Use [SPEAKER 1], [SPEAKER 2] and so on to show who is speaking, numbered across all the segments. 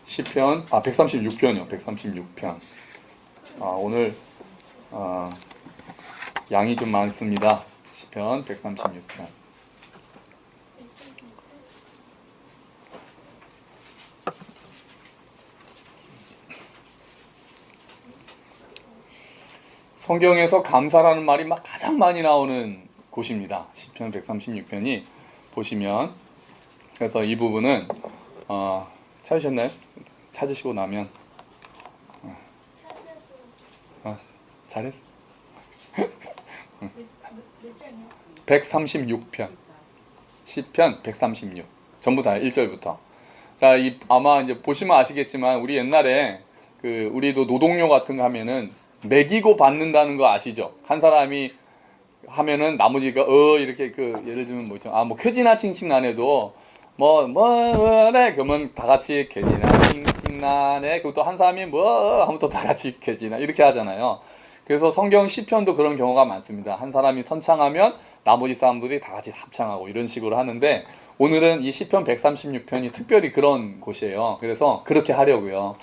[SPEAKER 1] 시편 136편이요. 136편. 오늘 양이 좀 많습니다. 시편 136편. 성경에서 감사라는 말이 막 가장 많이 나오는 곳입니다. 시편 136편이 보시면, 그래서 이 부분은 찾으셨나요? 찾으시고 나면 잘했어. 136편 시편 136 전부 다 1절부터. 자, 아마 이제 보시면 아시겠지만 우리 옛날에 우리도 노동요 같은 거 하면은 매기고 받는다는 거 아시죠? 한 사람이 하면은 나머지가 이렇게 예를 들면 뭐죠? 뭐 쾌지나 칭칭 안 해도 뭐래 그러면 다 같이 쾌지나 칭칭 나네. 그리고 또 한 사람이 하면 또 다 같이 쾌지나 이렇게 하잖아요. 그래서 성경 시편도 그런 경우가 많습니다. 한 사람이 선창하면 나머지 사람들이 다 같이 합창하고 이런 식으로 하는데, 오늘은 이 시편 136편이 특별히 그런 곳이에요. 그래서 그렇게 하려고요.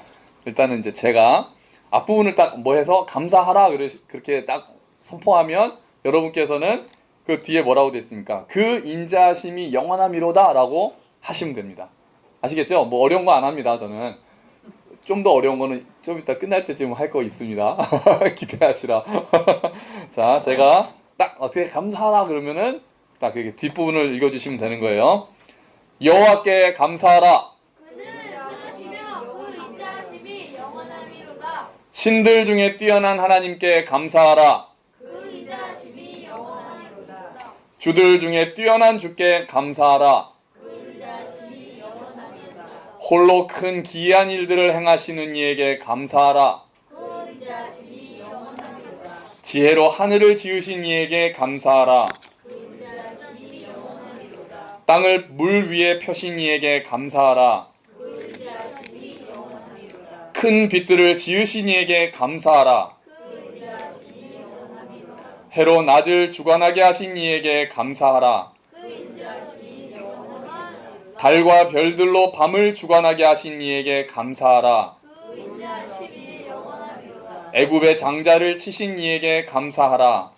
[SPEAKER 1] 일단은 이제 제가 앞부분을 딱 해서 감사하라 그렇게 딱 선포하면 여러분께서는 그 뒤에 뭐라고 되어 있습니까? 그 인자하심이 영원함이로다 라고 하시면 됩니다. 아시겠죠? 뭐 어려운 거 안 합니다. 저는 좀 더 어려운 거는 좀 이따 끝날 때쯤 할 거 있습니다. 기대하시라. 자, 제가 딱 어떻게 감사하라 그러면은 딱 이렇게 뒷부분을 읽어주시면 되는 거예요. 여호와께 감사하라. 신들 중에 뛰어난 하나님께 감사하라. 주들 중에 뛰어난 주께 감사하라. 홀로 큰 기이한 일들을 행하시는 이에게 감사하라. 지혜로 하늘을 지으신 이에게 감사하라. 땅을 물 위에 펴신 이에게 감사하라. 큰 빛들을 지으신 이에게 감사하라. 해로 낮을 주관하게 하신 이에게 감사하라. 달과 별들로 밤을 주관하게 하신 이에게 감사하라. 애굽의 장자를 치신 이에게 감사하라.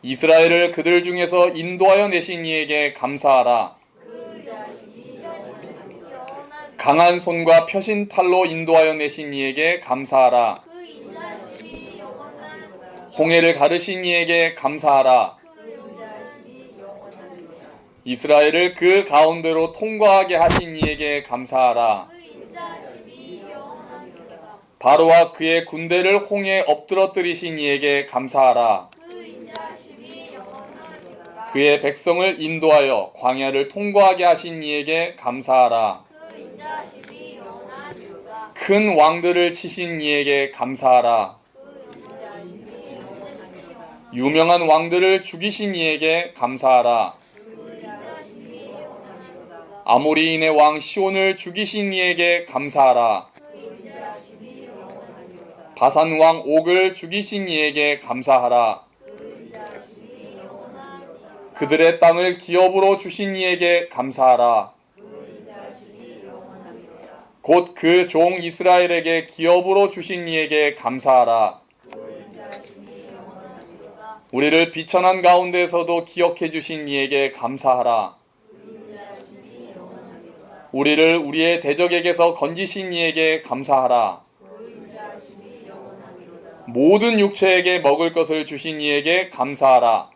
[SPEAKER 1] 이스라엘을 그들 중에서 인도하여 내신 이에게 감사하라. 강한 손과 펴신 팔로 인도하여 내신 이에게 감사하라. 홍해를 가르신 이에게 감사하라. 이스라엘을 그 가운데로 통과하게 하신 이에게 감사하라. 바로와 그의 군대를 홍해에 엎드러뜨리신 이에게 감사하라. 그의 백성을 인도하여 광야를 통과하게 하신 이에게 감사하라. 큰 왕들을 치신 이에게 감사하라. 유명한 왕들을 죽이신 이에게 감사하라. 아모리인의 왕 시온을 죽이신 이에게 감사하라. 바산 왕 옥을 죽이신 이에게 감사하라. 그들의 땅을 기업으로 주신 이에게 감사하라. 곧 그 종 이스라엘에게 기업으로 주신 이에게 감사하라. 우리를 비천한 가운데서도 기억해 주신 이에게 감사하라. 우리를 우리의 대적에게서 건지신 이에게 감사하라. 모든 육체에게 먹을 것을 주신 이에게 감사하라.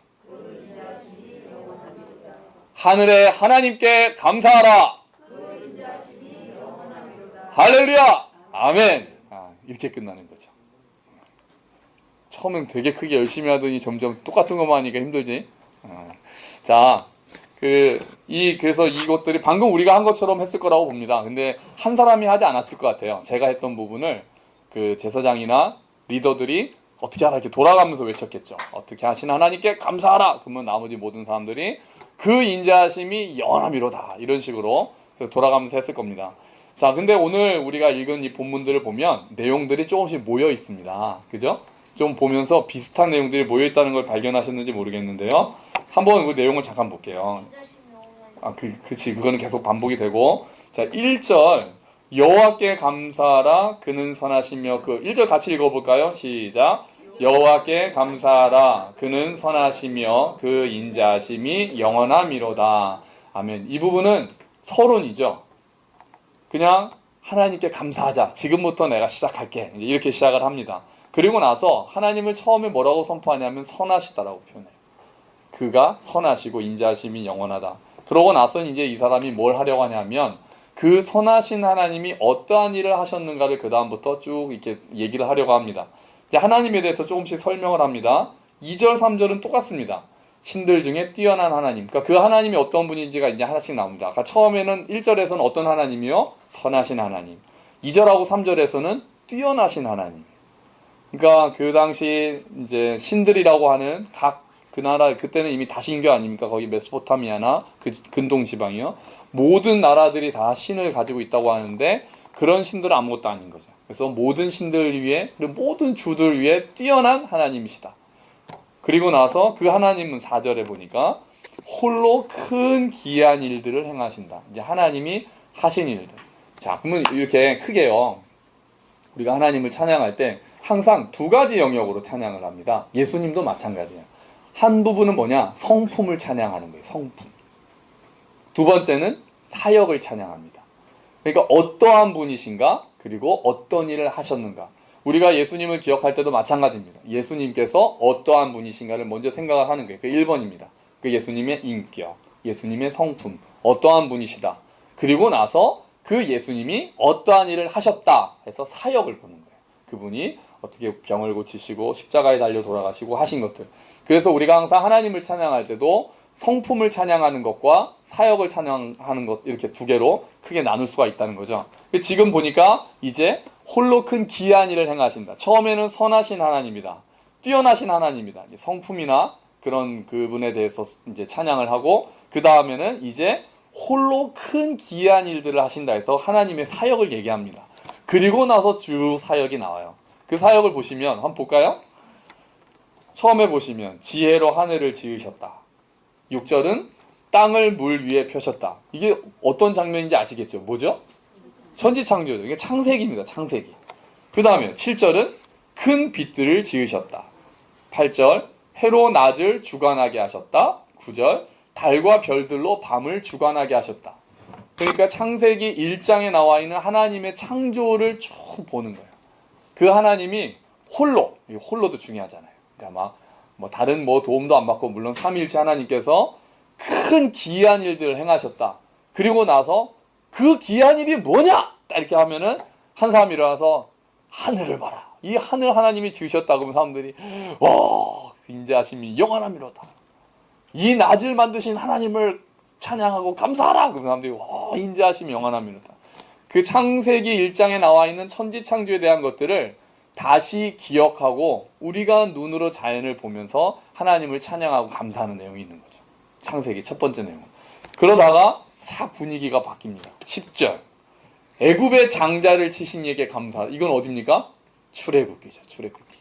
[SPEAKER 1] 하늘의 하나님께 감사하라. 할렐루야. 아멘. 이렇게 끝나는 거죠. 처음엔 되게 크게 열심히 하더니 점점 똑같은 것만 하니까 힘들지. 자, 그래서 이것들이 방금 우리가 한 것처럼 했을 거라고 봅니다. 근데 한 사람이 하지 않았을 것 같아요. 제가 했던 부분을 제사장이나 리더들이 어떻게 하라 이렇게 돌아가면서 외쳤겠죠. 어떻게 하신 하나님께 감사하라. 그러면 나머지 모든 사람들이 그 인자하심이 영원함이로다. 이런 식으로 돌아가면서 했을 겁니다. 자, 근데 오늘 우리가 읽은 이 본문들을 보면 내용들이 조금씩 모여 있습니다. 그죠? 좀 보면서 비슷한 내용들이 모여 있다는 걸 발견하셨는지 모르겠는데요. 한번 그 내용을 잠깐 볼게요. 그치. 그거는 계속 반복이 되고. 자, 1절. 여호와께 감사하라. 그는 선하시며. 그 1절 같이 읽어볼까요? 시작. 여호와께 감사하라. 그는 선하시며 그 인자하심이 영원함이로다. 아멘. 이 부분은 서론이죠. 그냥 하나님께 감사하자. 지금부터 내가 시작할게. 이렇게 시작을 합니다. 그리고 나서 하나님을 처음에 뭐라고 선포하냐면 선하시다라고 표현해요. 그가 선하시고 인자하심이 영원하다. 그러고 나서는 이제 이 사람이 뭘 하려고 하냐면 그 선하신 하나님이 어떠한 일을 하셨는가를 그 다음부터 쭉 이렇게 얘기를 하려고 합니다. 이제 하나님에 대해서 조금씩 설명을 합니다. 2절, 3절은 똑같습니다. 신들 중에 뛰어난 하나님. 그러니까 그 하나님이 어떤 분인지가 이제 하나씩 나옵니다. 아까 처음에는 1절에서는 어떤 하나님이요? 선하신 하나님. 2절하고 3절에서는 뛰어나신 하나님. 그러니까 그 당시 이제 신들이라고 하는 각 그 나라, 그때는 이미 다신교 아닙니까? 거기 메소포타미아나 그 근동 지방이요. 모든 나라들이 다 신을 가지고 있다고 하는데 그런 신들은 아무것도 아닌 거죠. 그래서 모든 신들 위에, 그리고 모든 주들 위에 뛰어난 하나님이시다. 그리고 나서 그 하나님은 4절에 보니까 홀로 큰 기이한 일들을 행하신다. 이제 하나님이 하신 일들. 자, 그러면 이렇게 크게요. 우리가 하나님을 찬양할 때 항상 두 가지 영역으로 찬양을 합니다. 예수님도 마찬가지예요. 한 부분은 뭐냐? 성품을 찬양하는 거예요. 성품. 두 번째는 사역을 찬양합니다. 그러니까 어떠한 분이신가? 그리고 어떤 일을 하셨는가? 우리가 예수님을 기억할 때도 마찬가지입니다. 예수님께서 어떠한 분이신가를 먼저 생각을 하는 거예요. 그 1번입니다. 그 예수님의 인격, 예수님의 성품, 어떠한 분이시다. 그리고 나서 그 예수님이 어떠한 일을 하셨다 해서 사역을 보는 거예요. 그분이 어떻게 병을 고치시고 십자가에 달려 돌아가시고 하신 것들. 그래서 우리가 항상 하나님을 찬양할 때도 성품을 찬양하는 것과 사역을 찬양하는 것, 이렇게 두 개로 크게 나눌 수가 있다는 거죠. 지금 보니까 이제 홀로 큰 기이한 일을 행하신다. 처음에는 선하신 하나님이다. 뛰어나신 하나님이다. 성품이나 그런 그분에 대해서 이제 찬양을 하고, 그 다음에는 이제 홀로 큰 기이한 일들을 하신다 해서 하나님의 사역을 얘기합니다. 그리고 나서 주 사역이 나와요. 그 사역을 보시면 한번 볼까요? 처음에 보시면 지혜로 하늘을 지으셨다. 6절은 땅을 물 위에 펴셨다. 이게 어떤 장면인지 아시겠죠? 뭐죠? 천지창조죠. 이게 창세기입니다. 창세기. 그 다음에 7절은 큰 빛들을 지으셨다. 8절 해로 낮을 주관하게 하셨다. 9절 달과 별들로 밤을 주관하게 하셨다. 그러니까 창세기 1장에 나와 있는 하나님의 창조를 쭉 보는 거예요. 그 하나님이 홀로도 중요하잖아요. 그러니까 뭐 다른 도움도 안 받고, 물론 삼위일체 하나님께서 큰 기이한 일들을 행하셨다. 그리고 나서 그 기이한 일이 뭐냐? 이렇게 하면은 한 사람이 일어나서 하늘을 봐라. 이 하늘 하나님이 지으셨다. 그러면 사람들이 인자하심이 영원함이로다. 이 낮을 만드신 하나님을 찬양하고 감사하라. 그러면 사람들이 인자하심이 영원함이로다. 그 창세기 1장에 나와 있는 천지창조에 대한 것들을 다시 기억하고 우리가 눈으로 자연을 보면서 하나님을 찬양하고 감사하는 내용이 있는 거죠. 창세기 첫 번째 내용. 그러다가 싹 분위기가 바뀝니다. 10절 애굽의 장자를 치신 이에게 감사. 이건 어디입니까? 출애굽기죠. 출애굽기.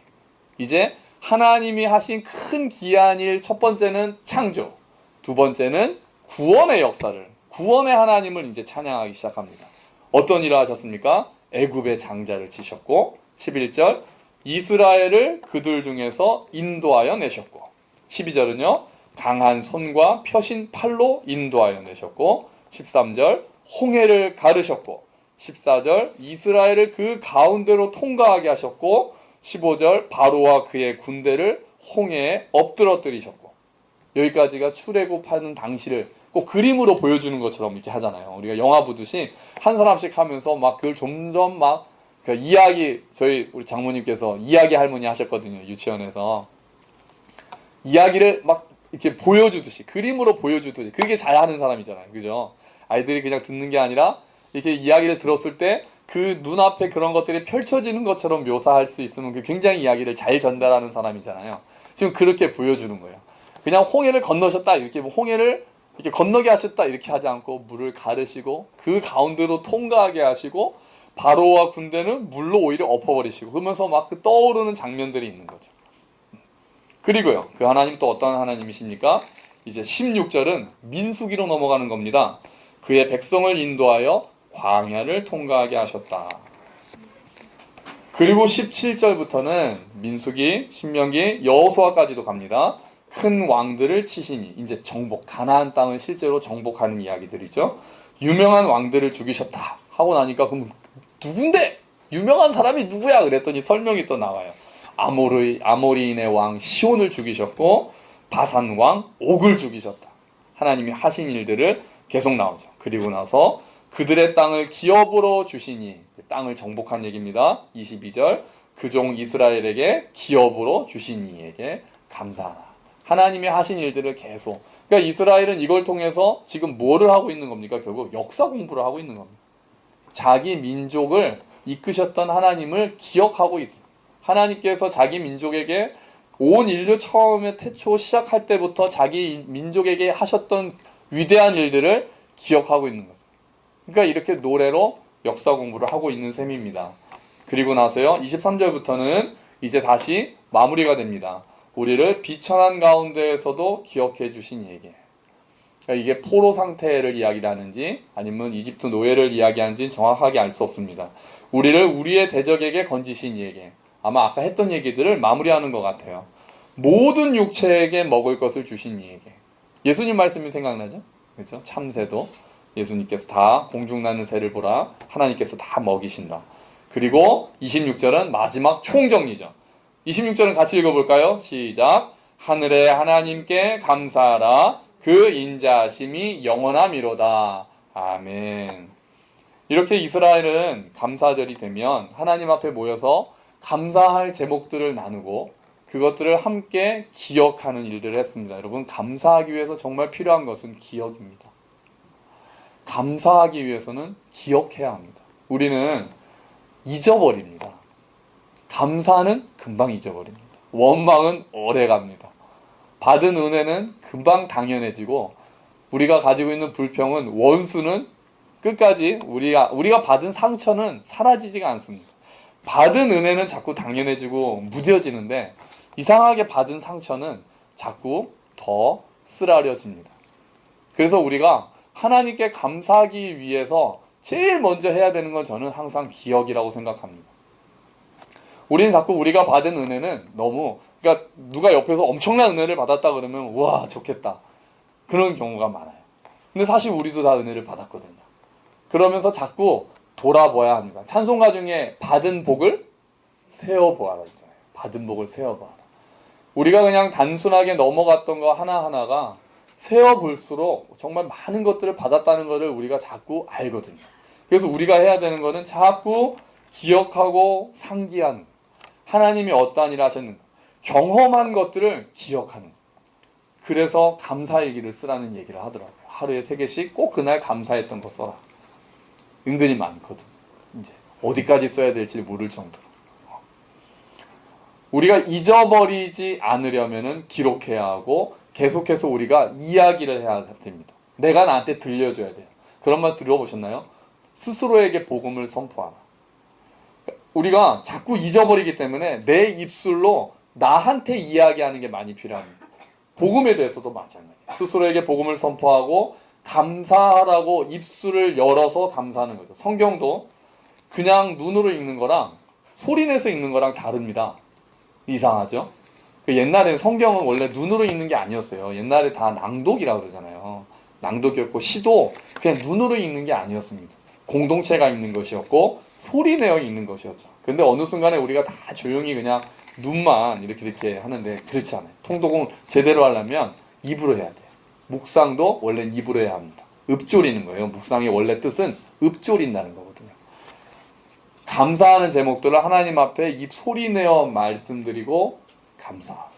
[SPEAKER 1] 이제 하나님이 하신 큰 기이한 일, 첫 번째는 창조, 두 번째는 구원의 역사를, 구원의 하나님을 이제 찬양하기 시작합니다. 어떤 일을 하셨습니까? 애굽의 장자를 치셨고, 11절 이스라엘을 그들 중에서 인도하여 내셨고, 12절은요 강한 손과 펴신 팔로 인도하여 내셨고, 13절 홍해를 가르셨고, 14절 이스라엘을 그 가운데로 통과하게 하셨고, 15절 바로와 그의 군대를 홍해에 엎드러뜨리셨고. 여기까지가 출애굽하는 당시를 꼭 그림으로 보여주는 것처럼 이렇게 하잖아요. 우리가 영화 보듯이 한 사람씩 하면서 그걸 점점 그 이야기, 우리 장모님께서 이야기 할머니 하셨거든요. 유치원에서. 이야기를 이렇게 보여주듯이, 그림으로 보여주듯이. 그게 잘하는 사람이잖아요. 그죠? 아이들이 그냥 듣는 게 아니라 이렇게 이야기를 들었을 때 그 눈앞에 그런 것들이 펼쳐지는 것처럼 묘사할 수 있으면 굉장히 이야기를 잘 전달하는 사람이잖아요. 지금 그렇게 보여주는 거예요. 그냥 홍해를 건너셨다, 이렇게 홍해를 이렇게 건너게 하셨다, 이렇게 하지 않고 물을 가르시고 그 가운데로 통과하게 하시고, 바로와 군대는 물로 오히려 엎어버리시고, 그러면서 그 떠오르는 장면들이 있는 거죠. 그리고요, 그 하나님 또 어떤 하나님이십니까? 이제 16절은 민수기로 넘어가는 겁니다. 그의 백성을 인도하여 광야를 통과하게 하셨다. 그리고 17절부터는 민수기, 신명기, 여호수아까지도 갑니다. 큰 왕들을 치시니, 이제 정복, 가나안 땅을 실제로 정복하는 이야기들이죠. 유명한 왕들을 죽이셨다 하고 나니까 그럼 누군데? 유명한 사람이 누구야? 그랬더니 설명이 또 나와요. 아모리인의 왕 시온을 죽이셨고 바산 왕 옥을 죽이셨다. 하나님이 하신 일들을 계속 나오죠. 그리고 나서 그들의 땅을 기업으로 주시니, 땅을 정복한 얘기입니다. 22절, 그 종 이스라엘에게 기업으로 주시니에게 감사하라. 하나님이 하신 일들을 계속, 그러니까 이스라엘은 이걸 통해서 지금 뭐를 하고 있는 겁니까? 결국 역사 공부를 하고 있는 겁니다. 자기 민족을 이끄셨던 하나님을 기억하고 있어요. 하나님께서 자기 민족에게 온 인류 처음에 태초 시작할 때부터 자기 민족에게 하셨던 위대한 일들을 기억하고 있는 거죠. 그러니까 이렇게 노래로 역사 공부를 하고 있는 셈입니다. 그리고 나서요, 23절부터는 이제 다시 마무리가 됩니다. 우리를 비천한 가운데에서도 기억해 주신 얘기. 그러니까 이게 포로 상태를 이야기하는지 아니면 이집트 노예를 이야기하는지 정확하게 알 수 없습니다. 우리를 우리의 대적에게 건지신 얘기. 아마 아까 했던 얘기들을 마무리하는 것 같아요. 모든 육체에게 먹을 것을 주신 얘기. 예수님 말씀이 생각나죠? 그렇죠? 참새도 예수님께서 다 공중나는 새를 보라. 하나님께서 다 먹이신다. 그리고 26절은 마지막 총정리죠. 26절은 같이 읽어볼까요? 시작. 하늘의 하나님께 감사하라. 그 인자하심이 영원함이로다. 아멘. 이렇게 이스라엘은 감사절이 되면 하나님 앞에 모여서 감사할 제목들을 나누고 그것들을 함께 기억하는 일들을 했습니다. 여러분, 감사하기 위해서 정말 필요한 것은 기억입니다. 감사하기 위해서는 기억해야 합니다. 우리는 잊어버립니다. 감사는 금방 잊어버립니다. 원망은 오래 갑니다. 받은 은혜는 금방 당연해지고 우리가 가지고 있는 불평은 원수는 끝까지 우리가 받은 상처는 사라지지가 않습니다. 받은 은혜는 자꾸 당연해지고 무뎌지는데 이상하게 받은 상처는 자꾸 더 쓰라려집니다. 그래서 우리가 하나님께 감사하기 위해서 제일 먼저 해야 되는 건 저는 항상 기억이라고 생각합니다. 우리는 자꾸 우리가 받은 은혜는 너무, 그러니까 누가 옆에서 엄청난 은혜를 받았다 그러면 와 좋겠다 그런 경우가 많아요. 근데 사실 우리도 다 은혜를 받았거든요. 그러면서 자꾸 돌아봐야 합니다. 찬송가 중에 받은 복을 세어보아라 있잖아요. 받은 복을 세어보아라. 우리가 그냥 단순하게 넘어갔던 거 하나하나가 세어볼수록 정말 많은 것들을 받았다는 것을 우리가 자꾸 알거든요. 그래서 우리가 해야 되는 거는 자꾸 기억하고 상기하는 거예요. 하나님이 어떠한 일을 하셨는가, 경험한 것들을 기억하는 거예요. 그래서 감사일기를 쓰라는 얘기를 하더라고요. 하루에 3개씩 꼭 그날 감사했던 거 써라. 은근히 많거든. 이제 어디까지 써야 될지 모를 정도로. 우리가 잊어버리지 않으려면은 기록해야 하고 계속해서 우리가 이야기를 해야 됩니다. 내가 나한테 들려줘야 돼요. 그런 말 들어보셨나요? 스스로에게 복음을 선포하라. 우리가 자꾸 잊어버리기 때문에 내 입술로 나한테 이야기하는 게 많이 필요합니다. 복음에 대해서도 마찬가지예요. 스스로에게 복음을 선포하고 감사하라고 입술을 열어서 감사하는 거죠. 성경도 그냥 눈으로 읽는 거랑 소리내서 읽는 거랑 다릅니다. 이상하죠? 옛날에 성경은 원래 눈으로 읽는 게 아니었어요. 옛날에 다 낭독이라고 그러잖아요. 낭독이었고 시도 그냥 눈으로 읽는 게 아니었습니다. 공동체가 읽는 것이었고 소리내어 읽는 것이었죠. 근데 어느 순간에 우리가 다 조용히 그냥 눈만 이렇게 하는데 그렇지 않아요. 통독은 제대로 하려면 입으로 해야 돼요. 묵상도 원래는 입으로 해야 합니다. 읊조리는 거예요. 묵상의 원래 뜻은 읊조린다는 거거든요. 감사하는 제목들을 하나님 앞에 입 소리내어 말씀드리고 감사하고,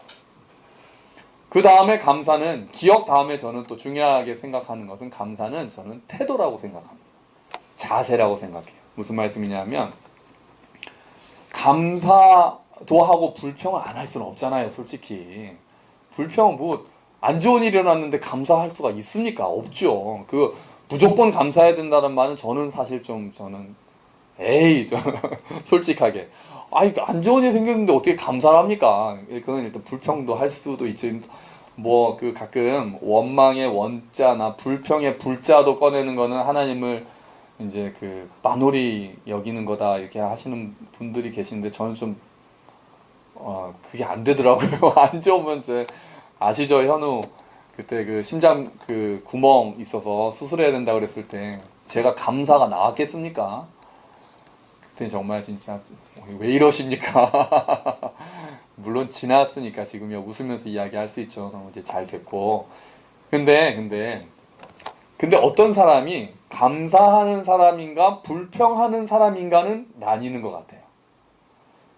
[SPEAKER 1] 그 다음에 감사는, 기억 다음에 저는 또 중요하게 생각하는 것은 감사는 저는 태도라고 생각합니다. 자세라고 생각해요. 무슨 말씀이냐면 감사도 하고 불평을 안 할 수는 없잖아요. 솔직히 불평 안 좋은 일이 일어났는데 감사할 수가 있습니까? 없죠. 무조건 감사해야 된다는 말은 저는 사실 저는 솔직하게 안 좋은 일이 생겼는데 어떻게 감사를 합니까? 그건 일단 불평도 할 수도 있죠. 뭐 그 가끔 원망의 원자나 불평의 불자도 꺼내는 거는 하나님을 이제 그 만홀히 여기는 거다 이렇게 하시는 분들이 계신데 저는 좀 그게 안 되더라고요. 안 좋으면 제 아시죠? 현우 그때 그 심장 그 구멍 있어서 수술해야 된다 그랬을 때 제가 감사가 나왔겠습니까? 그때 정말 진짜 왜 이러십니까? 물론 지났으니까 지금이야 웃으면서 이야기할 수 있죠. 이제 잘 됐고. 근데 어떤 사람이 감사하는 사람인가 불평하는 사람인가는 나뉘는 것 같아요.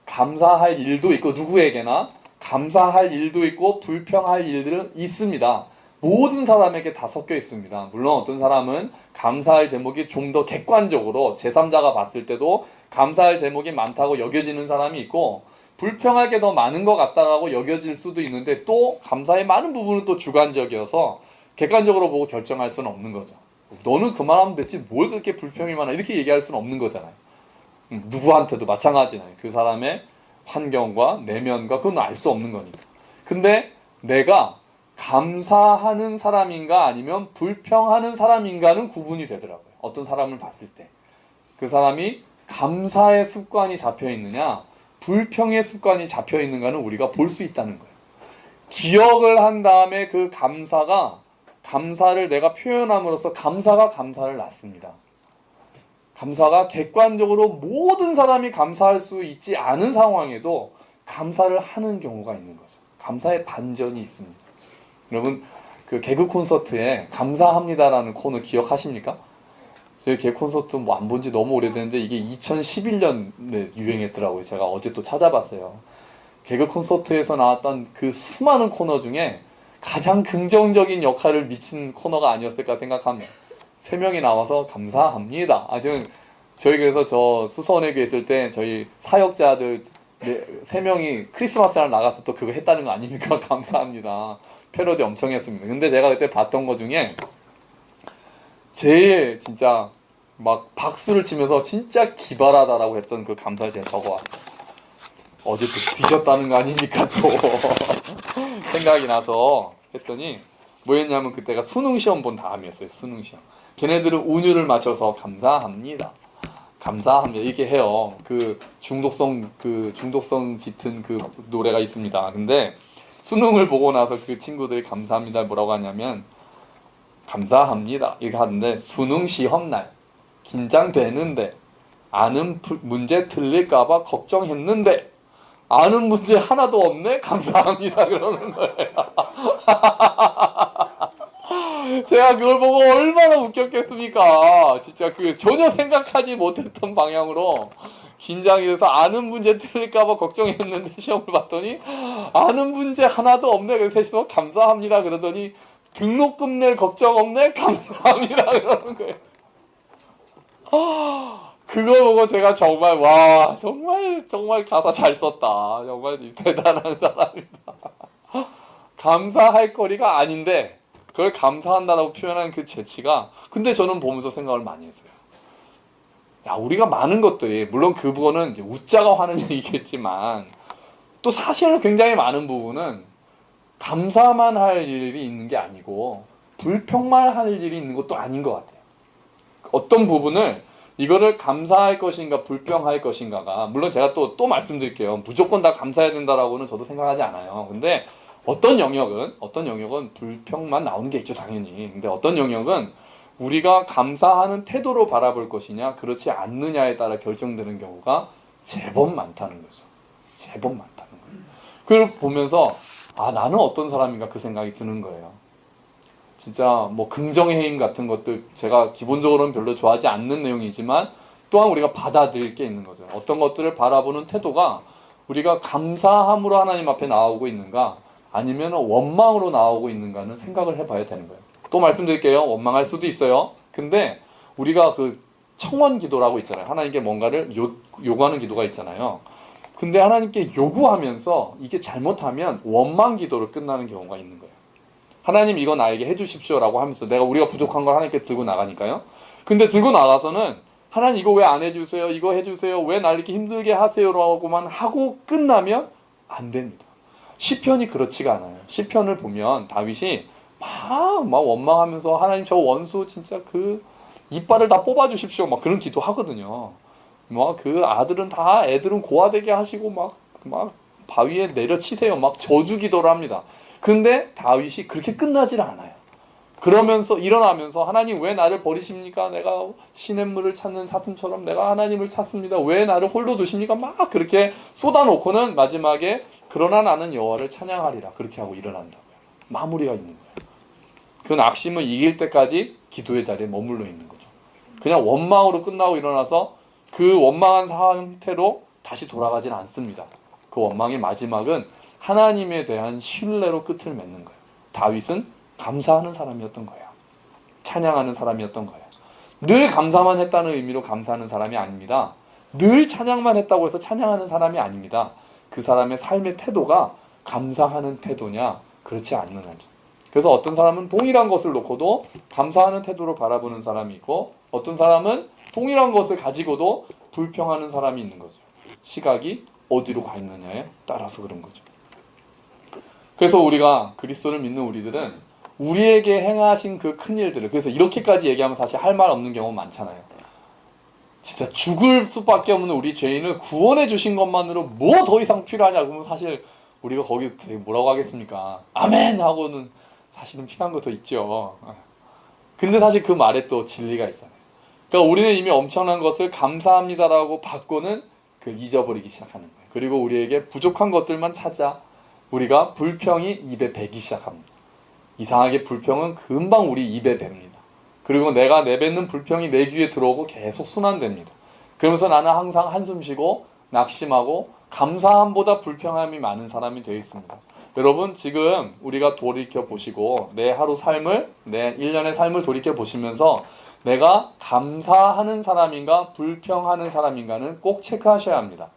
[SPEAKER 1] 감사할 일도 있고 누구에게나 감사할 일도 있고 불평할 일들은 있습니다. 모든 사람에게 다 섞여 있습니다. 물론 어떤 사람은 감사할 제목이 좀 더 객관적으로 제3자가 봤을 때도 감사할 제목이 많다고 여겨지는 사람이 있고 불평할 게 더 많은 것 같다라고 여겨질 수도 있는데 또 감사의 많은 부분은 또 주관적이어서 객관적으로 보고 결정할 수는 없는 거죠. 너는 그만하면 됐지 뭘 그렇게 불평이 많아 이렇게 얘기할 수는 없는 거잖아요. 누구한테도 마찬가지잖아요. 그 사람의 환경과 내면과 그건 알 수 없는 거니까. 근데 내가 감사하는 사람인가 아니면 불평하는 사람인가는 구분이 되더라고요. 어떤 사람을 봤을 때. 그 사람이 감사의 습관이 잡혀 있느냐 불평의 습관이 잡혀 있는가는 우리가 볼 수 있다는 거예요. 기억을 한 다음에 그 감사를 내가 표현함으로써 감사가 감사를 낳습니다. 감사가 객관적으로 모든 사람이 감사할 수 있지 않은 상황에도 감사를 하는 경우가 있는 거죠. 감사의 반전이 있습니다. 여러분 그 개그 콘서트에 감사합니다라는 코너 기억하십니까? 저희 개그 콘서트 뭐 안 본 지 너무 오래됐는데 이게 2011년에 유행했더라고요. 제가 어제 또 찾아봤어요. 개그 콘서트에서 나왔던 그 수많은 코너 중에 가장 긍정적인 역할을 미친 코너가 아니었을까 생각합니다. 3명이 나와서 감사합니다. 저희 그래서 저 수서원회교에 있을 때 저희 사역자들 3명이 크리스마스 날 나가서 또 그거 했다는 거 아닙니까? 감사합니다. 패러디 엄청 했습니다. 근데 제가 그때 봤던 거 중에 제일 진짜 막 박수를 치면서 진짜 기발하다라고 했던 그 감사를 제가 적어왔어요. 어제 또 뒤졌다는 거 아닙니까? 또 생각이 나서 했더니 뭐였냐면 그때가 수능시험 본 다음이었어요. 수능시험. 걔네들은 운율을 맞춰서 감사합니다. 감사합니다. 이렇게 해요. 그 중독성 짙은 그 노래가 있습니다. 근데 수능을 보고 나서 그 친구들이 감사합니다 뭐라고 하냐면 감사합니다 이렇게 하는데 수능 시험 날 긴장되는데 아는 문제 틀릴까봐 걱정했는데 아는 문제 하나도 없네 감사합니다 그러는 거예요. 제가 그걸 보고 얼마나 웃겼겠습니까. 진짜 그 전혀 생각하지 못했던 방향으로 긴장이 돼서 아는 문제 틀릴까봐 걱정했는데 시험을 봤더니 아는 문제 하나도 없네. 그래서 셋이서 감사합니다 그러더니 등록금 낼 걱정 없네 감사합니다 그러는 거예요. 그거 보고 제가 정말 와 정말 가사 잘 썼다. 정말 대단한 사람이다. 감사할 거리가 아닌데 그걸 감사한다라고 표현하는 그 재치가 근데 저는 보면서 생각을 많이 했어요. 야 우리가 많은 것들이 물론 그거는 이제 웃자가 하는 얘기겠지만 또 사실은 굉장히 많은 부분은 감사만 할 일이 있는 게 아니고 불평만 할 일이 있는 것도 아닌 것 같아요. 어떤 부분을 이거를 감사할 것인가 불평할 것인가가 물론 제가 또 말씀드릴게요. 무조건 다 감사해야 된다라고는 저도 생각하지 않아요. 근데 어떤 영역은 불평만 나오는 게 있죠 당연히. 근데 어떤 영역은 우리가 감사하는 태도로 바라볼 것이냐 그렇지 않느냐에 따라 결정되는 경우가 제법 많다는 거죠. 제법 많다는 거예요. 그걸 보면서 나는 어떤 사람인가 그 생각이 드는 거예요. 진짜 뭐 긍정의 힘 같은 것들 제가 기본적으로는 별로 좋아하지 않는 내용이지만 또한 우리가 받아들일 게 있는 거죠. 어떤 것들을 바라보는 태도가 우리가 감사함으로 하나님 앞에 나오고 있는가 아니면 원망으로 나오고 있는가는 생각을 해봐야 되는 거예요. 또 말씀드릴게요. 원망할 수도 있어요. 근데 우리가 그 청원 기도라고 있잖아요. 하나님께 뭔가를 요구하는 기도가 있잖아요. 근데 하나님께 요구하면서 이게 잘못하면 원망 기도로 끝나는 경우가 있는 거예요. 하나님 이거 나에게 해주십시오라고 하면서 우리가 부족한 걸 하나님께 들고 나가니까요. 근데 들고 나가서는 하나님 이거 왜 안 해주세요? 이거 해주세요. 왜 날 이렇게 힘들게 하세요? 라고만 하고 끝나면 안 됩니다. 시편이 그렇지가 않아요. 시편을 보면 다윗이 막 원망하면서 하나님 저 원수 진짜 그 이빨을 다 뽑아주십시오. 막 그런 기도 하거든요. 막 그 아들은 다 애들은 고아되게 하시고 막 바위에 내려치세요. 막 저주 기도를 합니다. 근데 다윗이 그렇게 끝나질 않아요. 그러면서 일어나면서 하나님 왜 나를 버리십니까? 내가 시냇물을 찾는 사슴처럼 내가 하나님을 찾습니다. 왜 나를 홀로 두십니까? 막 그렇게 쏟아놓고는 마지막에 그러나 나는 여호와를 찬양하리라 그렇게 하고 일어난다고요. 마무리가 있는 거예요. 그 낙심을 이길 때까지 기도의 자리에 머물러 있는 거죠. 그냥 원망으로 끝나고 일어나서 그 원망한 상태로 다시 돌아가진 않습니다. 그 원망의 마지막은 하나님에 대한 신뢰로 끝을 맺는 거예요. 다윗은 감사하는 사람이었던 거예요. 찬양하는 사람이었던 거예요. 늘 감사만 했다는 의미로 감사하는 사람이 아닙니다. 늘 찬양만 했다고 해서 찬양하는 사람이 아닙니다. 그 사람의 삶의 태도가 감사하는 태도냐 그렇지 않는 거죠. 그래서 어떤 사람은 동일한 것을 놓고도 감사하는 태도로 바라보는 사람이 있고 어떤 사람은 동일한 것을 가지고도 불평하는 사람이 있는 거죠. 시각이 어디로 가 있느냐에 따라서 그런 거죠. 그래서 우리가 그리스도를 믿는 우리들은 우리에게 행하신 그 큰 일들을 그래서 이렇게까지 얘기하면 사실 할 말 없는 경우 많잖아요. 진짜 죽을 수밖에 없는 우리 죄인을 구원해 주신 것만으로 뭐 더 이상 필요하냐 그러면 사실 우리가 거기 되게 뭐라고 하겠습니까? 아멘 하고는 사실은 필요한 거 더 있죠. 근데 사실 그 말에 또 진리가 있잖아요. 그러니까 우리는 이미 엄청난 것을 감사합니다라고 받고는 그 잊어버리기 시작하는 거예요. 그리고 우리에게 부족한 것들만 찾아 우리가 불평이 입에 배기 시작합니다. 이상하게 불평은 금방 우리 입에 뱉습니다. 그리고 내가 내뱉는 불평이 내 귀에 들어오고 계속 순환됩니다. 그러면서 나는 항상 한숨 쉬고 낙심하고 감사함보다 불평함이 많은 사람이 되어 있습니다. 여러분 지금 우리가 돌이켜보시고 내 하루 삶을 내 1년의 삶을 돌이켜보시면서 내가 감사하는 사람인가 불평하는 사람인가는 꼭 체크하셔야 합니다.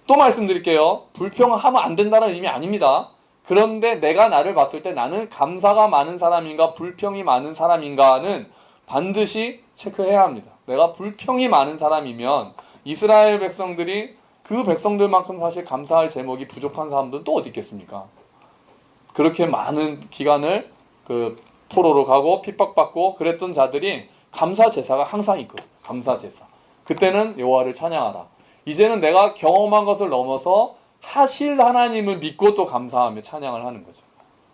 [SPEAKER 1] 또 말씀드릴게요. 불평하면 안 된다는 의미 아닙니다. 그런데 내가 나를 봤을 때 나는 감사가 많은 사람인가 불평이 많은 사람인가는 반드시 체크해야 합니다. 내가 불평이 많은 사람이면 이스라엘 백성들이 그 백성들만큼 사실 감사할 제목이 부족한 사람들은 또 어디 있겠습니까? 그렇게 많은 기간을 그 포로로 가고 핍박받고 그랬던 자들이 감사 제사가 항상 있거든요. 감사 제사. 그때는 여호와를 찬양하라. 이제는 내가 경험한 것을 넘어서 하실 하나님을 믿고 또 감사하며 찬양을 하는 거죠.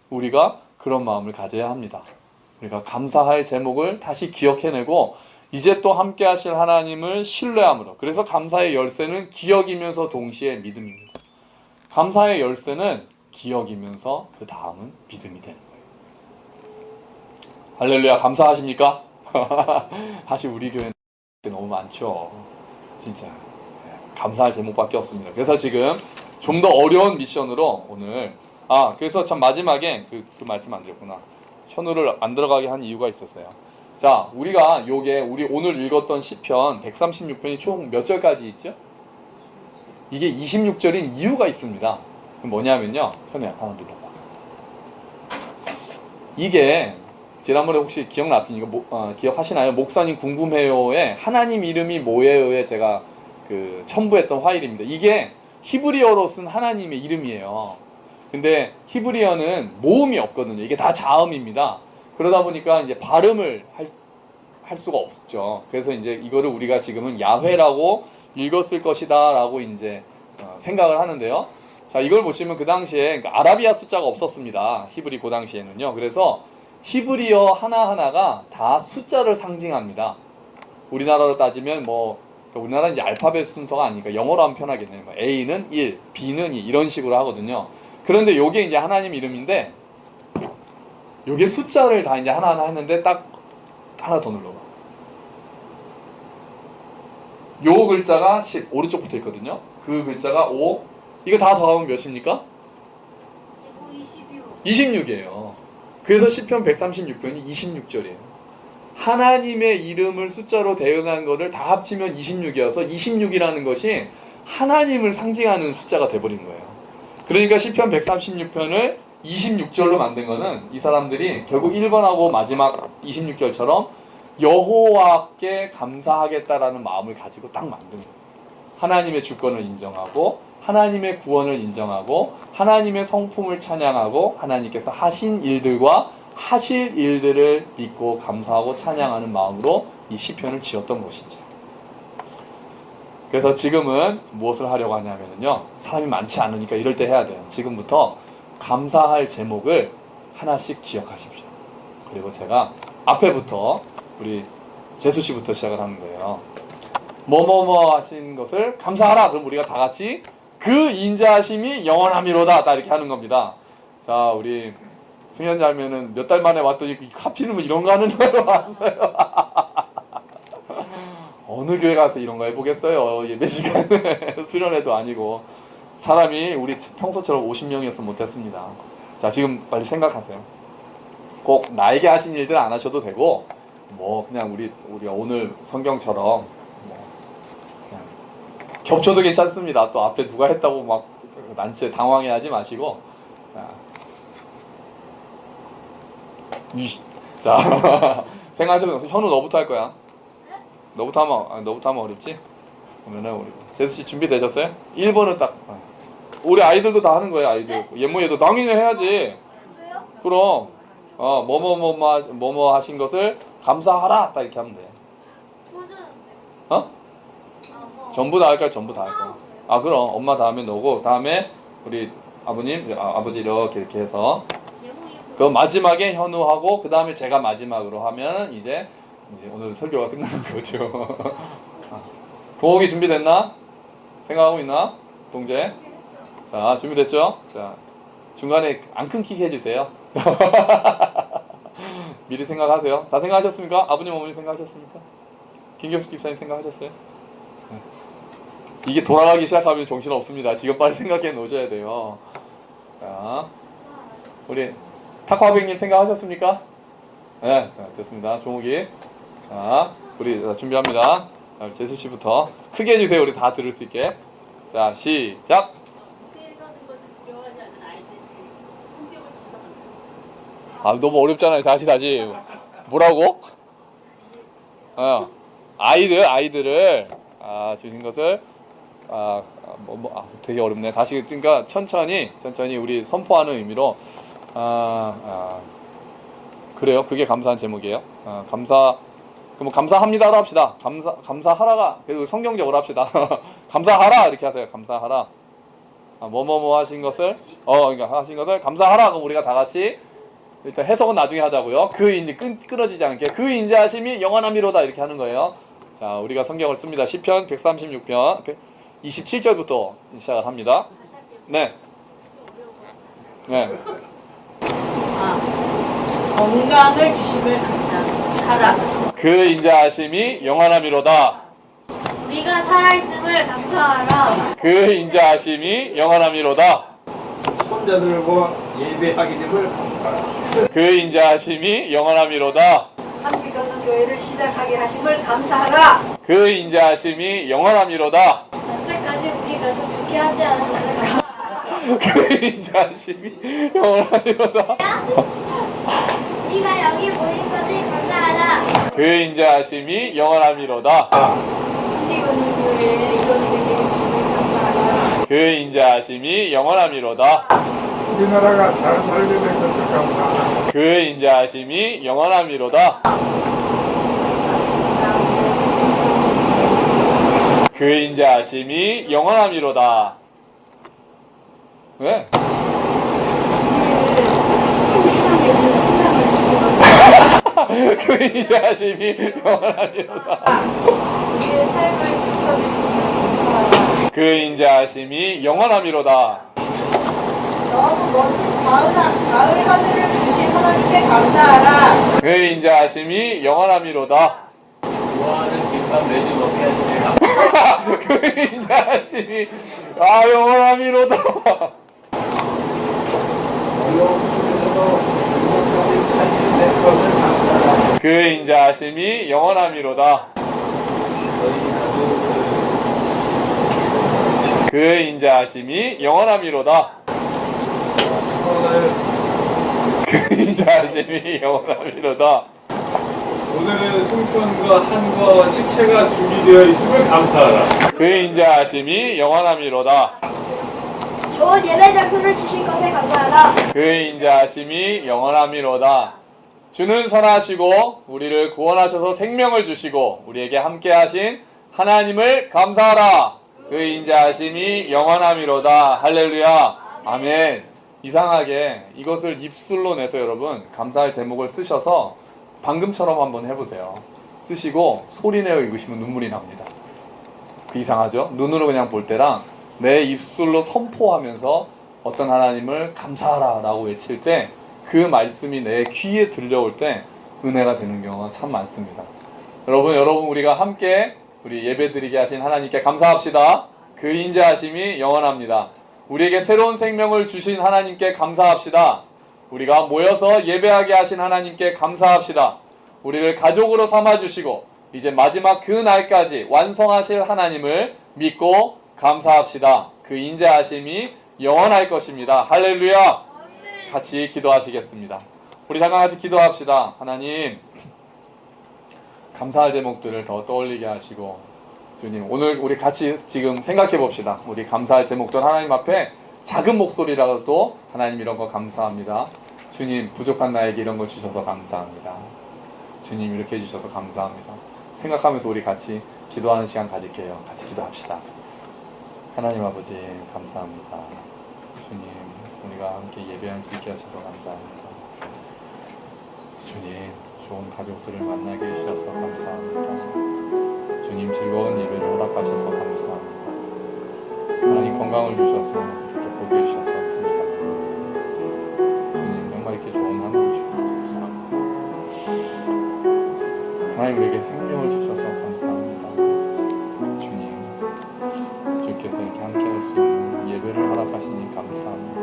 [SPEAKER 1] 우리가 그런 마음을 가져야 합니다. 우리가 감사할 제목을 다시 기억해내고 이제 또 함께 하실 하나님을 신뢰함으로. 그래서 감사의 열쇠는 기억이면서 동시에 믿음입니다. 감사의 열쇠는 기억이면서 그 다음은 믿음이 되는 거예요. 할렐루야. 감사하십니까? 사실 우리 교회는 너무 많죠. 진짜 감사할 제목밖에 없습니다. 그래서 지금 좀 더 어려운 미션으로 오늘 그래서 참 마지막에 그 말씀 안 드렸구나. 현우를 안 들어가게 한 이유가 있었어요. 자, 우리가 우리 오늘 읽었던 시편 136편이 총 몇 절까지 있죠? 이게 26절인 이유가 있습니다. 뭐냐면요. 현우야 하나 눌러봐. 이게 지난번에 혹시 기억하시나요? 목사님 궁금해요에 하나님 이름이 뭐예요에 제가 그 첨부했던 파일입니다. 이게 히브리어로 쓴 하나님의 이름이에요. 근데 히브리어는 모음이 없거든요. 이게 다 자음입니다. 그러다 보니까 이제 발음을 할 수가 없죠. 그래서 이제 이거를 우리가 지금은 야훼라고 읽었을 것이다라고 이제 생각을 하는데요. 자, 이걸 보시면 그 당시에 그러니까 아라비아 숫자가 없었습니다. 히브리 그 당시에는요. 그래서 히브리어 하나하나가 다 숫자를 상징합니다. 우리나라로 따지면 우리나라는 이제 알파벳 순서가 아니니까 영어로 하면 편하겠네요. A는 1, B는 2 이런 식으로 하거든요. 그런데 요게 이제 하나님 이름인데 요게 숫자를 다 이제 하나하나 했는데 딱 하나 더 눌러봐. 요 글자가 10 오른쪽부터 있거든요. 그 글자가 5 이거 다 더하면 몇입니까? 26이에요. 그래서 시편 136편이 26절이에요. 하나님의 이름을 숫자로 대응한 것을 다 합치면 26이어서 26이라는 것이 하나님을 상징하는 숫자가 돼버린 거예요. 그러니까 시편 136편을 26절로 만든 거는 이 사람들이 결국 1번하고 마지막 26절처럼 여호와께 감사하겠다라는 마음을 가지고 딱 만든 거예요. 하나님의 주권을 인정하고 하나님의 구원을 인정하고 하나님의 성품을 찬양하고 하나님께서 하신 일들과 하실 일들을 믿고 감사하고 찬양하는 마음으로 이 시편을 지었던 것이죠. 그래서 지금은 무엇을 하려고 하냐면요, 사람이 많지 않으니까 이럴 때 해야 돼요. 지금부터 감사할 제목을 하나씩 기억하십시오. 그리고 제가 앞에부터 우리 재수씨부터 시작을 하는 거예요. 뭐뭐뭐 하신 것을 감사하라. 그럼 우리가 다 같이 그 인자하심이 영원함이로다, 다 이렇게 하는 겁니다. 자, 우리 승현자매는 몇 달 만에 왔더니 하필이면 이런 거 하는 거예요. 왔어요. 어느 교회 가서 이런 거 해보겠어요. 예배 시간에 수련회도 아니고. 사람이 우리 평소처럼 50명이었으면 못했습니다. 자, 지금 빨리 생각하세요. 꼭 나에게 하신 일들 안 하셔도 되고, 뭐 그냥 우리가 오늘 성경처럼 뭐 그냥 겹쳐도 괜찮습니다. 또 앞에 누가 했다고 막 난처 당황해하지 마시고. 자, 생각하시면 현우 너부터 할 거야. 너부터 하면 어렵지? 그러면은 우리 재수씨 준비되셨어요? 1번은 딱 우리 아이들도 다 하는 거예요. 아이들 예모예도 당연히 해야지. 그럼 뭐뭐 하신 것을 감사하라, 딱 이렇게 하면 돼. 전부 다 할까요? 전부 다 할까요? 그럼 엄마 다음에 너고, 다음에 우리 아버님, 아버지 이렇게 해서 그 마지막에 현우하고 그 다음에 제가 마지막으로 하면 이제 오늘 설교가 끝나는 거죠. 동욱이 준비됐나? 생각하고 있나? 동재? 자, 준비됐죠? 자, 중간에 안 끊기게 해주세요. 미리 생각하세요. 다 생각하셨습니까? 아버님, 어머님 생각하셨습니까? 김경수 집사님 생각하셨어요? 이게 돌아가기 시작하면 정신없습니다. 지금 빨리 생각해 놓으셔야 돼요. 자, 우리 타코아백님 생각하셨습니까? 네, 됐습니다. 종욱이. 자, 우리 준비합니다. 자, 재수씨부터 크게 해주세요. 우리 다 들을 수 있게. 자, 시작! 너무 어렵잖아요. 다시. 뭐라고? 아이들을 주신 것을 되게 어렵네. 다시, 그러니까 천천히 우리 선포하는 의미로 그래요. 그게 감사한 제목이에요. 그럼 감사합니다로 합시다. 감사하라가 그리고 성경적으로 합시다. 감사하라 이렇게 하세요. 감사하라. 뭐뭐뭐 하신 것을 그러니까 하신 것을 감사하라. 그럼 우리가 다 같이 일단 해석은 나중에 하자고요. 그 이제 끊어지지 않게 그 인자하심이 영원함이로다 이렇게 하는 거예요. 자, 우리가 성경을 씁니다. 시편 136편 27절부터 시작을 합니다. 네.
[SPEAKER 2] 건강을 주심을 감사하라.
[SPEAKER 1] 그 인자하심이 영원함이로다.
[SPEAKER 3] 우리가 살아있음을 감사하라.
[SPEAKER 1] 그 인자하심이 영원함이로다.
[SPEAKER 4] 손자들과 예배하게 됨을 감사하라.
[SPEAKER 1] 그 인자하심이 영원함이로다.
[SPEAKER 2] 함께 걷는 교회를 시작하게 하심을 감사하라.
[SPEAKER 1] 그 인자하심이 영원함이로다.
[SPEAKER 3] 언제까지 우리 가족 죽게 하지 않은 것을 감사하라.
[SPEAKER 1] 그 인자하심이 영원함이로다.
[SPEAKER 3] 우리가 여기 모인 것을 감사하라.
[SPEAKER 1] 그 인자하심이 영원함이로다.
[SPEAKER 2] 함께 걷는 교회에 이루어지게 되심을 감사하라.
[SPEAKER 1] 그 인자하심이 영원함이로다.
[SPEAKER 4] 우리나라가 잘 살게 된 것을 감사하라.
[SPEAKER 1] 그 인자하심이 영원함이로다. 그 인자하심이 영원함이로다. 왜? 그 인자하심이 영원함이로다.
[SPEAKER 2] 우리의 삶을 지켜주시면 감사하라.
[SPEAKER 1] 그 인자하심이 영원함이로다.
[SPEAKER 2] 너무 멋진 가을 하늘을 주신 하나님께 감사하라.
[SPEAKER 1] 그 인자하심이 영원함이로다.
[SPEAKER 4] 좋아하는 김밥 매주 먹게 하시네요.
[SPEAKER 1] 그 인자하심이 영원함이로다.
[SPEAKER 4] 어려움 속에서도 행복하게 살게 된 것을 감사하라.
[SPEAKER 1] 그 인자하심이 영원함이로다.
[SPEAKER 4] 너희 가족을
[SPEAKER 1] 그 인자하심이 영원함이로다.
[SPEAKER 4] 추석을
[SPEAKER 1] 그 인자하심이 영원함이로다.
[SPEAKER 5] 오늘은 송편과 한과 식혜가 준비되어 있음을 감사하라.
[SPEAKER 1] 그 인자하심이 영원함이로다.
[SPEAKER 3] 좋은 예배 장소를 주신 것에 감사하라.
[SPEAKER 1] 그의 인자하심이 영원함이로다. 주는 선하시고 우리를 구원하셔서 생명을 주시고 우리에게 함께하신 하나님을 감사하라. 그의 인자하심이 영원함이로다. 할렐루야. 아멘. 이상하게 이것을 입술로 내서 여러분 감사할 제목을 쓰셔서 방금처럼 한번 해보세요. 쓰시고 소리내어 읽으시면 눈물이 납니다. 그 이상하죠? 눈으로 그냥 볼 때랑 내 입술로 선포하면서 어떤 하나님을 감사하라 라고 외칠 때 그 말씀이 내 귀에 들려올 때 은혜가 되는 경우가 참 많습니다. 여러분 우리가 함께 우리 예배드리게 하신 하나님께 감사합시다. 그 인자하심이 영원합니다. 우리에게 새로운 생명을 주신 하나님께 감사합시다. 우리가 모여서 예배하게 하신 하나님께 감사합시다. 우리를 가족으로 삼아주시고 이제 마지막 그 날까지 완성하실 하나님을 믿고 감사합시다. 그 인자하심이 영원할 것입니다. 할렐루야. 같이 기도하시겠습니다. 우리 잠깐 같이 기도합시다. 하나님, 감사할 제목들을 더 떠올리게 하시고 주님, 오늘 우리 같이 지금 생각해 봅시다. 우리 감사할 제목들 하나님 앞에 작은 목소리라도 하나님 이런 거 감사합니다. 주님, 부족한 나에게 이런 거 주셔서 감사합니다. 주님, 이렇게 해주셔서 감사합니다. 생각하면서 우리 같이 기도하는 시간 가질게요. 같이 기도합시다. 하나님 아버지 감사합니다. 주님, 우리가 함께 예배할 수 있게 하셔서 감사합니다. 주님, 좋은 가족들을 만나게 해주셔서 감사합니다. 주님, 즐거운 예배를 허락하셔서 감사합니다. 하나님, 건강을 주셔서 이렇게 보게 해주셔서 감사합니다. 주님, 정말 이렇게 좋은 하늘을 주셔서 감사합니다. 하나님, 우리에게 생명을 주셔서 감사합니다. 주님, 주께서 이렇게 함께 할 수 있는 예배를 허락하시니 감사합니다.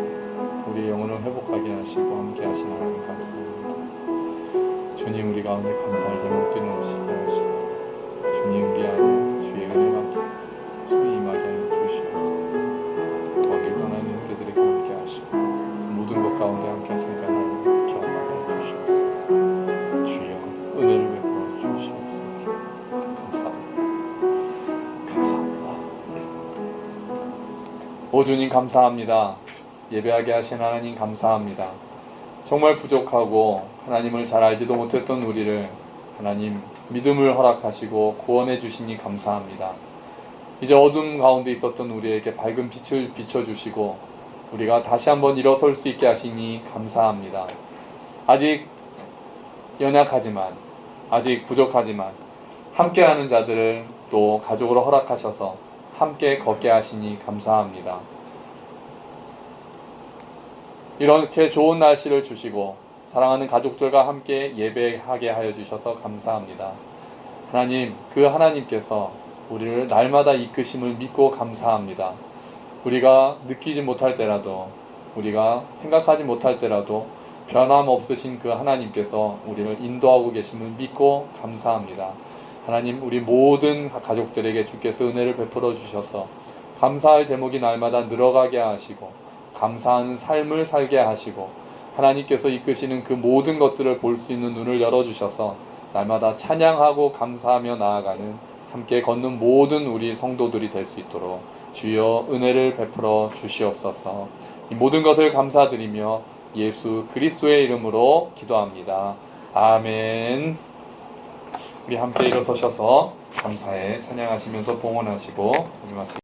[SPEAKER 1] 우리의 영혼을 회복하게 하시고 함께 하신 하나님 감사합니다. 주님, 우리 가운데 감사할 제목들이 넘치게 하시고 주님, 우리 안에 주의 은혜가 소위 임하게 하여 주시옵소서. 어딜 떠나는 형제들에게 함께 하시고 모든 것 가운데 함께 하시니까 하나님 기억나게 하여 주시옵소서. 주여, 은혜를 베풀어 주시옵소서. 감사합니다. 감사합니다. 오 주님 감사합니다. 예배하게 하신 하나님 감사합니다. 정말 부족하고 하나님을 잘 알지도 못했던 우리를 하나님 믿음을 허락하시고 구원해 주시니 감사합니다. 이제 어둠 가운데 있었던 우리에게 밝은 빛을 비춰주시고 우리가 다시 한번 일어설 수 있게 하시니 감사합니다. 아직 연약하지만 아직 부족하지만 함께하는 자들을 또 가족으로 허락하셔서 함께 걷게 하시니 감사합니다. 이렇게 좋은 날씨를 주시고 사랑하는 가족들과 함께 예배하게 하여 주셔서 감사합니다. 하나님, 그 하나님께서 우리를 날마다 이끄심을 믿고 감사합니다. 우리가 느끼지 못할 때라도 우리가 생각하지 못할 때라도 변함없으신 그 하나님께서 우리를 인도하고 계심을 믿고 감사합니다. 하나님, 우리 모든 가족들에게 주께서 은혜를 베풀어 주셔서 감사할 제목이 날마다 늘어가게 하시고 감사하는 삶을 살게 하시고 하나님께서 이끄시는 그 모든 것들을 볼 수 있는 눈을 열어주셔서 날마다 찬양하고 감사하며 나아가는 함께 걷는 모든 우리 성도들이 될 수 있도록 주여 은혜를 베풀어 주시옵소서. 이 모든 것을 감사드리며 예수 그리스도의 이름으로 기도합니다. 아멘. 우리 함께 일어서셔서 감사에 찬양하시면서 봉헌하시고